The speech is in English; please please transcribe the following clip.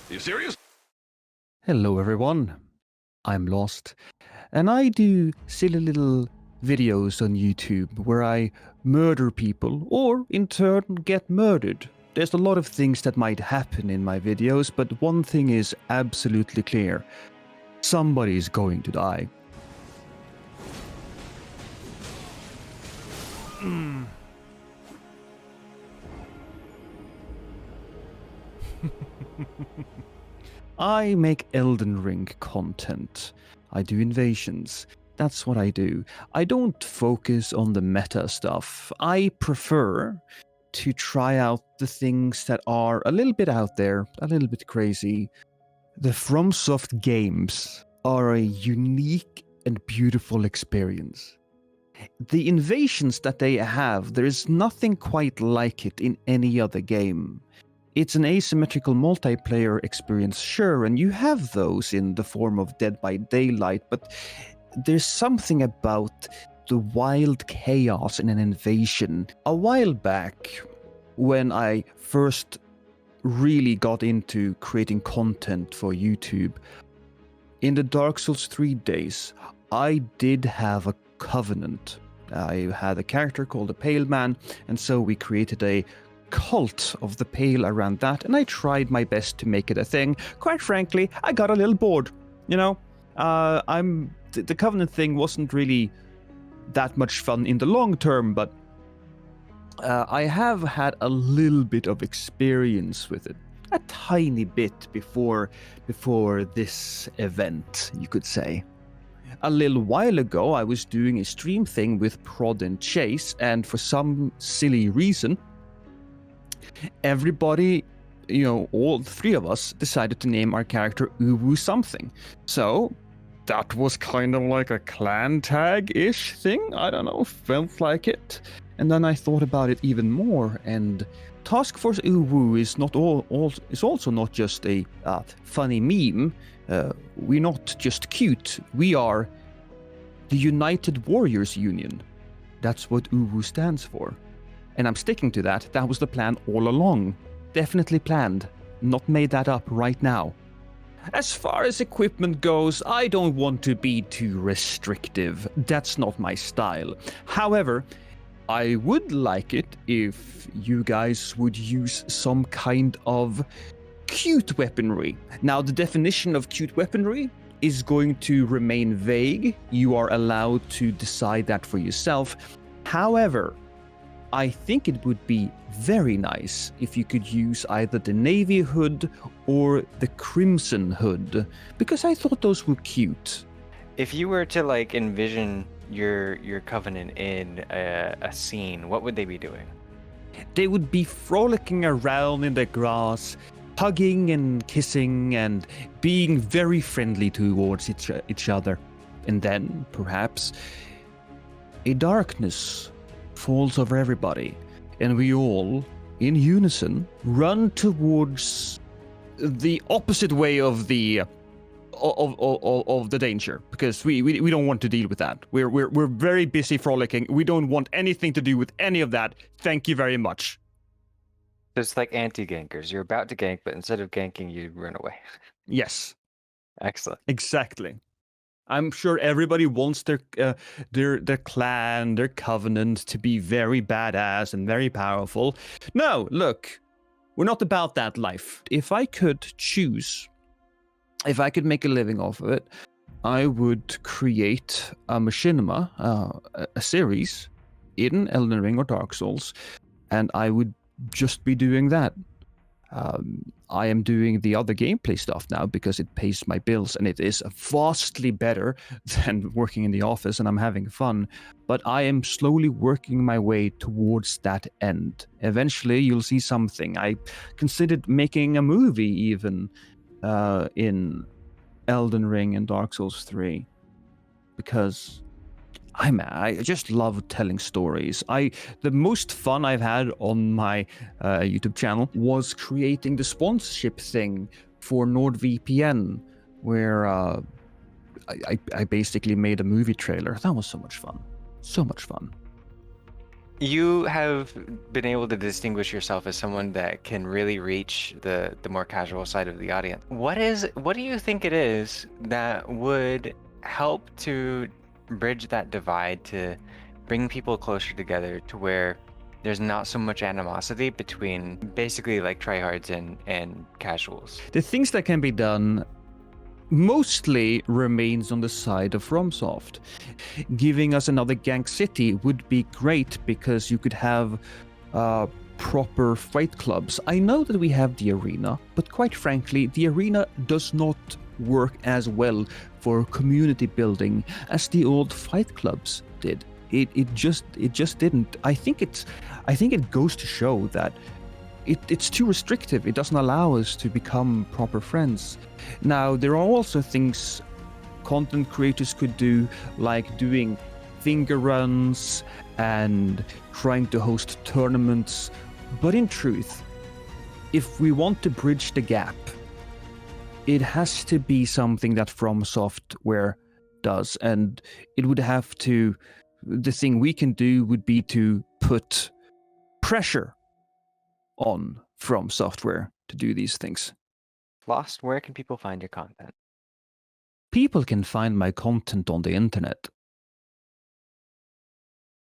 You serious? Hello everyone, I'm Lost, and I do silly little videos on YouTube where I murder people or in turn get murdered. There's a lot of things that might happen in my videos, but one thing is absolutely clear. Somebody's going to die. I make Elden Ring content. I do invasions. That's what I do. I don't focus on the meta stuff. I prefer to try out the things that are a little bit out there, a little bit crazy. The FromSoft games are a unique and beautiful experience. The invasions that they have, there is nothing quite like it in any other game. It's an asymmetrical multiplayer experience, sure, and you have those in the form of Dead by Daylight, but there's something about the wild chaos in an invasion. A while back, when I first really got into creating content for YouTube, in the Dark Souls 3 days, I did have a covenant. I had a character called the Pale Man, and so we created a cult of the Pale around that, and I tried my best to make it a thing. Quite frankly, I got a little bored. You know, the Covenant thing wasn't really that much fun in the long term, but I have had a little bit of experience with it, a tiny bit before this event, you could say. A little while ago, I was doing a stream thing with Prod and Chase, and for some silly reason, everybody, all three of us decided to name our character UwU something. So that was kind of like a clan tag-ish thing. I don't know, felt like it. And then I thought about it even more, and Taskforce UwU is also not just a funny meme. We're not just cute. We are the United Warriors Union. That's what UwU stands for. And I'm sticking to that. That was the plan all along. Definitely planned. Not made that up right now. As far as equipment goes, I don't want to be too restrictive. That's not my style. However, I would like it if you guys would use some kind of cute weaponry. Now, the definition of cute weaponry is going to remain vague. You are allowed to decide that for yourself. However, I think it would be very nice if you could use either the navy hood or the crimson hood, because I thought those were cute. If you were to envision your covenant in a scene, what would they be doing? They would be frolicking around in the grass, hugging and kissing and being very friendly towards each other. And then, perhaps, a darkness falls over everybody, and we all, in unison, run towards the opposite way of the danger, because we don't want to deal with that. We're very busy frolicking. We don't want anything to do with any of that. Thank you very much. So it's like anti-gankers. You're about to gank, but instead of ganking, you run away. Yes. Excellent. Exactly. I'm sure everybody wants their clan, their covenant to be very badass and very powerful. No, look, we're not about that life. If I could choose, if I could make a living off of it, I would create a machinima, a series in Elden Ring or Dark Souls, and I would just be doing that. I am doing the other gameplay stuff now because it pays my bills, and it is vastly better than working in the office, and I'm having fun. But I am slowly working my way towards that end. Eventually, you'll see something. I considered making a movie even in Elden Ring and Dark Souls 3 because I just love telling stories. The most fun I've had on my YouTube channel was creating the sponsorship thing for NordVPN, where I basically made a movie trailer. That was so much fun. So much fun. You have been able to distinguish yourself as someone that can really reach the more casual side of the audience. What do you think it is that would help to bridge that divide to bring people closer together to where there's not so much animosity between basically like tryhards and casuals? The things that can be done mostly remains on the side of FromSoft. Giving us another Gang City would be great because you could have proper fight clubs. I know that we have the arena, but quite frankly, the arena does not work as well for community building as the old fight clubs did. It just didn't. I think it goes to show that it's too restrictive. It doesn't allow us to become proper friends. Now, there are also things content creators could do, like doing finger runs and trying to host tournaments. But in truth, if we want to bridge the gap, it has to be something that From Software does. And it would have to, the thing we can do would be to put pressure on From Software to do these things. Lost, where can people find your content? People can find my content on the internet.